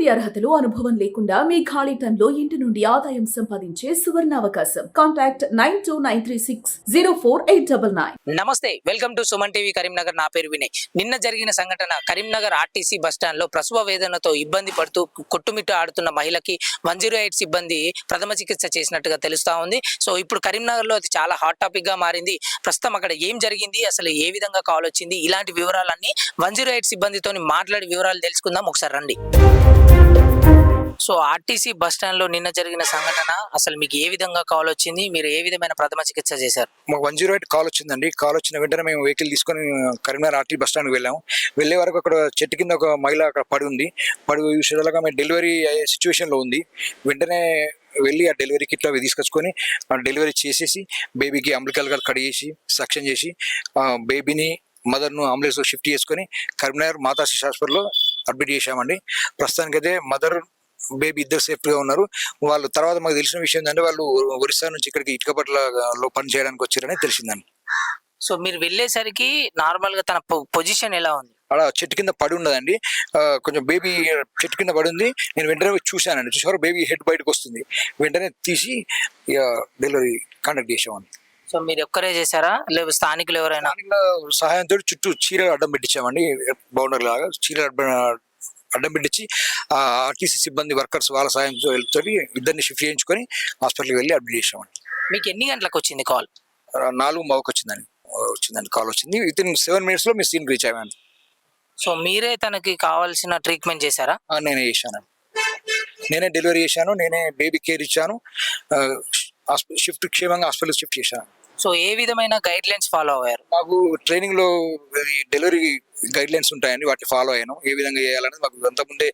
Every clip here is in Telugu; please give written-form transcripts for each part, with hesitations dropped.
ఎటువంటి అర్హతలు అనుభవం లేకుండా మీ ఖాళీ టైంలో ఇంటి నుండి ఆదాయం సంపాదించే సువర్ణావకాశం. కాంటాక్ట్ 9296048899. నమస్తే, welcome to Suman TV Karimnagar. నా పేరు వినయ్. నిన్న జరిగిన సంఘటన కరీంనగర్ ఆర్టీసీ బస్టాండ్ లో ప్రసవ వేదనతో ఇబ్బంది పడుతూ కొట్టుమిట్టు ఆడుతున్న మహిళకి 108 సిబ్బంది ప్రథమ చికిత్స చేసినట్టుగా తెలుస్తా ఉంది. సో ఇప్పుడు కరీంనగర్ లో అది చాలా హాట్ టాపిక్ గా మారింది. ప్రస్తుతం అక్కడ ఏం జరిగింది, అసలు ఏ విధంగా కాల్ వచ్చింది, ఇలాంటి వివరాలన్నీ 108 సిబ్బందితో మాట్లాడి వివరాలు తెలుసుకుందాం. ఒకసారి రండి. సో ఆర్టీసీ బస్ స్టాండ్ లో నిన్న జరిగిన సంఘటన, అసలు మీకు ఏ విధంగా కాల్ వచ్చింది, మీరు ఏ విధమైన ప్రథమ చికిత్స చేశారు? మాకు 108 కాల్ వచ్చిందండి. కాల్ వచ్చిన వెంటనే మేము వెహికల్ తీసుకొని కరీంనగర్ ఆర్టీ బస్ స్టాండ్కి వెళ్ళాము. వెళ్ళే వరకు అక్కడ చెట్టు కింద ఒక మహిళ అక్కడ పడి ఉంది. పడి విషయాలుగా మేము డెలివరీ అయ్యే సిచ్యువేషన్లో ఉంది. వెంటనే వెళ్ళి ఆ డెలివరీ కిట్లో అవి తీసుకొచ్చుకొని డెలివరీ చేసేసి బేబీకి అంబికల్ కట్ చేసి సక్షన్ చేసి బేబీని మదర్ను అంబులెన్స్లో షిఫ్ట్ చేసుకొని కరీంనగర్ మాతా శిశు హాస్పిటల్లో అడ్మిట్ చేశామండి. ప్రస్తుతానికైతే మదర్ బేబీ ఇద్దరు సేఫ్గా ఉన్నారు. వాళ్ళు తర్వాత మాకు తెలిసిన విషయం ఏంటంటే వాళ్ళు ఒరిస్సా నుంచి ఇక్కడికి ఇటుకపట్లలో పని చేయడానికి వచ్చారని తెలిసిందండి. సో మీరు వెళ్ళేసరికి నార్మల్ గా తన పొజిషన్ ఎలా ఉంది? అలా చెట్టు కింద పడి ఉన్నదండి. కొంచెం బేబీ చెట్టు కింద పడి ఉంది. నేను వెంటనే చూశానండి. చూసారు బేబీ హెడ్ బయటకు వస్తుంది. వెంటనే తీసి డెలివరీ కండక్ట్ చేసామండి. సో మీరు ఒక్కరే చేశారా, లేదా స్థానికులు ఎవరైనా? సహాయంతో చుట్టూ చీరలు అడ్డం పెట్టించామండి. బౌండర్ లాగా చీరలు అడ్డం పెట్టించి ఆర్టీసీ సిబ్బంది వర్కర్స్ వాళ్ళ సాయంతో ఇద్దరిని షిఫ్ట్ చేయించుకొని హాస్పిటల్కి వెళ్ళి అడ్మిట్ చేసామండి. మీకు ఎన్ని గంటలకు వచ్చింది కాల్? 4:15 వచ్చిందండి కాల్ వచ్చింది. విత్ ఇన్ 7 minutes మీ సీన్ రీచ్ అయ్యామండి. సో మీరే తనకి కావాల్సిన ట్రీట్మెంట్ చేశారా? నేనే చేశాను. నేనే డెలివరీ చేశాను. నేనే బేబీ కేర్ ఇచ్చాను. షిఫ్ట్ క్షేమంగా హాస్పిటల్ షిఫ్ట్ చేశాను. సో ఏ విధమైన గైడ్ లైన్స్ ఫాలో అయ్యారు? మాకు ట్రైనింగ్ లో డెలివరీ గైడ్ లైన్స్ ఉంటాయండి, వాటిని ఫాలో అయ్యాను. ఏ విధంగా చేయాలనేది మాకు అంతకుముందే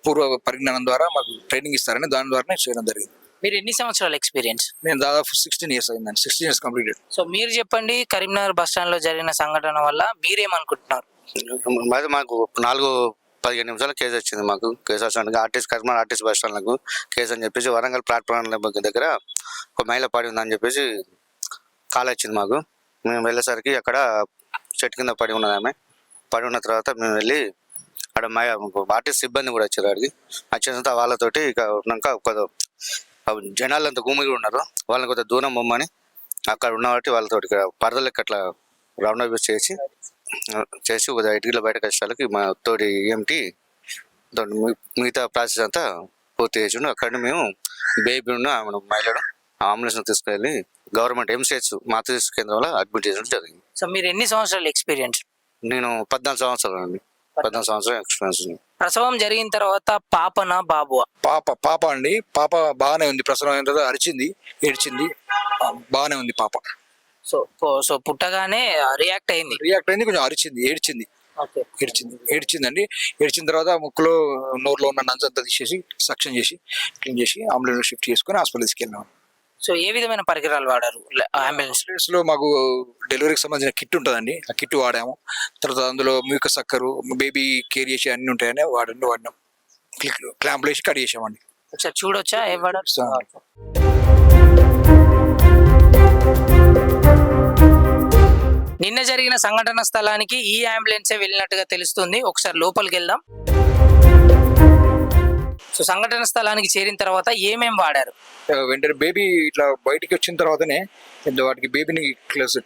పూర్వ పరిజ్ఞానం ద్వారా మాకు ట్రైనింగ్ ఇస్తారని దాని ద్వారానే చేయడం జరిగింది. మీరు ఎన్ని సంవత్సరాల ఎక్స్పీరియన్స్? నేను దాదాపు 16 years అయిందండి. 16 years కంప్లీటెడ్. సో మీరు చెప్పండి, కరీంనగర్ బస్ స్టాండ్ లో జరిగిన సంఘటన వల్ల మీరేమనుకుంటున్నారు? మాకు 4-15 నిమిషాల కేసు వచ్చింది. మాకు కేసు వచ్చానికి కరీంనగర్ ఆర్టీసీ బస్ స్టాండ్ లకు కేసు అని చెప్పేసి వరంగల్ ప్లాట్ఫామ్ దగ్గర ఒక మహిళ పడి ఉందని చెప్పేసి కాల్ వచ్చింది మాకు. మేము వెళ్ళేసరికి అక్కడ చెట్టు కింద పడి ఉన్నది ఆమె. పడి ఉన్న తర్వాత మేము వెళ్ళి అక్కడ ఆర్టీసీ సిబ్బంది కూడా వచ్చారు. అడిగి వచ్చిన తర్వాత వాళ్ళతోటి ఇక ఉన్నాక జనాలంతా గుమిగి ఉన్నారు. వాళ్ళని కొంత దూరం బొమ్మని అక్కడ ఉన్న వాటి వాళ్ళతోటి ఇక్కడ పరదలకి అట్లా రౌండ్ అప్ చేసి కొద్దిగా ఇటుకల బయటకు వచ్చేసరికి మా తోటి EMT మిగతా ప్రాసెస్ అంతా పూర్తి చేసిండు. అక్కడ మేము బేబీ ఆమె మహిళను అంబులెన్స్ తీసుకెళ్ళి గవర్నమెంట్ MCH మాతృ శిశు కేంద్రంలో అడ్మిట్ చేయడం జరిగింది. సో మీరు ఎన్ని సంవత్సరాల ఎక్స్పీరియన్స్? నేను 14 సంవత్సరాలు అండి. 14 సంవత్సరాల ఎక్స్పీరియన్స్. ప్రసవం జరిగిన తర్వాత పాపనా బాబువా? పాప అండి. పాప బాగానే ఉంది. ప్రసవం అయిన తర్వాత అరిచింది, ఏడ్చింది, బాగానే ఉంది పాప. సో పుట్టగానే రియాక్ట్ అయింది, కొంచెం అరిచింది, ఏడ్చిందండి. ఏడ్చిన తర్వాత ముక్కులో నోరులో ఉన్న నంజంతా తీసేసి సక్షన్ చేసి క్లీన్ చేసి అంబులెన్స్ షిఫ్ట్ చేసుకుని హాస్పిటల్ తీసుకెళ్ళాం. సో ఏ విధమైన పరికరాలు వాడారు అంబులెన్స్ లో? మాకు డెలివరీకి సంబంధించిన కిట్ ఉంటుందండి. ఆ కిట్ వాడాము. తర్వాత అందులో మ్యూకస్ సక్కరు, బేబీ కేర్ చేసి అన్ని ఉంటాయని వాడినాం. క్లాంపులు వేసి కట్ చేసామండి. ఒకసారి చూడొచ్చా ఏం వాడారు? నిన్న జరిగిన సంఘటన స్థలానికి ఈ అంబులెన్సే వెళ్ళినట్టుగా తెలుస్తుంది. ఒకసారి లోపలికి వెళ్దాం. సో సంఘటన స్థలానికి చేరిన తర్వాత ఏమేం వాడారు? వెంటనే బేబీ ఇట్లా బయటికి వచ్చిన తర్వాతనే వాటికి బేబీని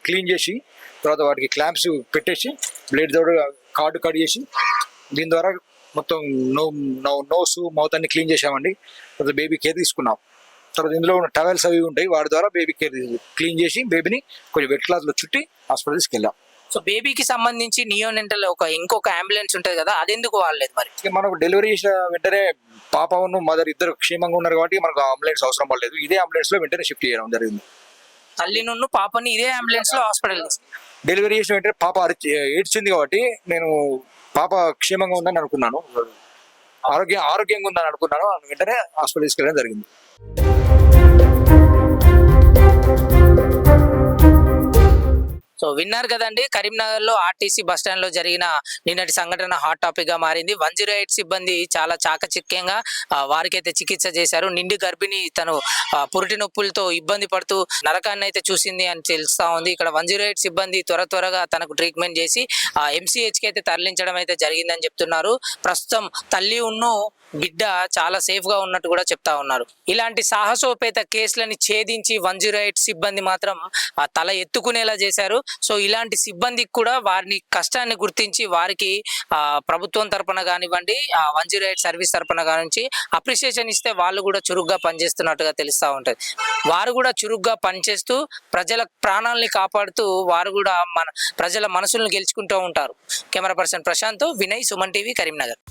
క్లీన్ చేసి తర్వాత వాటికి క్లాంప్స్ పెట్టేసి బ్లేడ్ తోడు కార్డు కట్ చేసి దీని ద్వారా మొత్తం నోస్ మౌత్ అన్ని క్లీన్ చేసామండి. తర్వాత బేబీ కేర్ తీసుకున్నాం. తర్వాత ఇందులో ఉన్న టవెల్స్ అవి ఉంటాయి, వాటి ద్వారా బేబీ కేర్ క్లీన్ చేసి బేబీని కొంచెం వెట్ క్లాత్ లో చుట్టి హాస్పిటల్ తీసుకెళ్ళాం. సో బేబీకి సంబంధించి నియోనెంటల్ ఇంకొక అంబులెన్స్ ఉంటుంది కదా, అది ఎందుకు వాడలేదు మరి? మనకు డెలివరీ చేసిన వెంటనే పాపను మదర్ ఇద్దరు క్షేమంగా ఉన్నారు కాబట్టి మనకు అంబులెన్స్ అవసరం పడలేదు. ఇదే అంబులెన్స్ లో వెంటనే షిఫ్ట్ చేయడం జరిగింది. తల్లి నుండి పాపని ఇదే అంబులెన్స్ లో హాస్పిటల్ డెలివరీ చేసిన వెంటనే పాప ఏడ్చింది కాబట్టి నేను పాప క్షేమంగా ఉందని అనుకున్నాను, ఆరోగ్యంగా ఉందని అనుకున్నాను. వెంటనే హాస్పిటల్ తీసుకెళ్ళడం జరిగింది. సో విన్నారు కదండి, కరీంనగర్ లో ఆర్టీసీ బస్ స్టాండ్ లో జరిగిన నిన్నటి సంఘటన హాట్ టాపిక్ గా మారింది. 108 సిబ్బంది చాలా చాకచక్యంగా వారికైతే చికిత్స చేశారు. నిండు గర్భిణి తను పురిటి నొప్పులతో ఇబ్బంది పడుతూ నరకాన్ని అయితే చూసింది అని తెలుస్తా ఉంది. ఇక్కడ 108 సిబ్బంది త్వరగా తనకు ట్రీట్మెంట్ చేసి MCH కి అయితే తరలించడం అయితే జరిగిందని చెప్తున్నారు. ప్రస్తుతం తల్లి ఉన్ను బిడ్డ చాలా సేఫ్ గా ఉన్నట్టు కూడా చెప్తా ఉన్నారు. ఇలాంటి సాహసోపేత కేసులని ఛేదించి 108 సిబ్బంది మాత్రం తల ఎత్తుకునేలా చేశారు. సో ఇలాంటి సిబ్బందికి కూడా వారిని కష్టాన్ని గుర్తించి వారికి ప్రభుత్వం తరపున కానివ్వండి, 108 సర్వీస్ తరపున కానించి అప్రిషియేషన్ ఇస్తే వాళ్ళు కూడా చురుగ్గా పనిచేస్తున్నట్టుగా తెలుస్తూ ఉంటుంది. వారు కూడా చురుగ్గా పనిచేస్తూ ప్రజల ప్రాణాలని కాపాడుతూ వారు కూడా ప్రజల మనసులను గెలుచుకుంటూ ఉంటారు. Camera person Prashanth, Vinay, Suman TV, Karimnagar.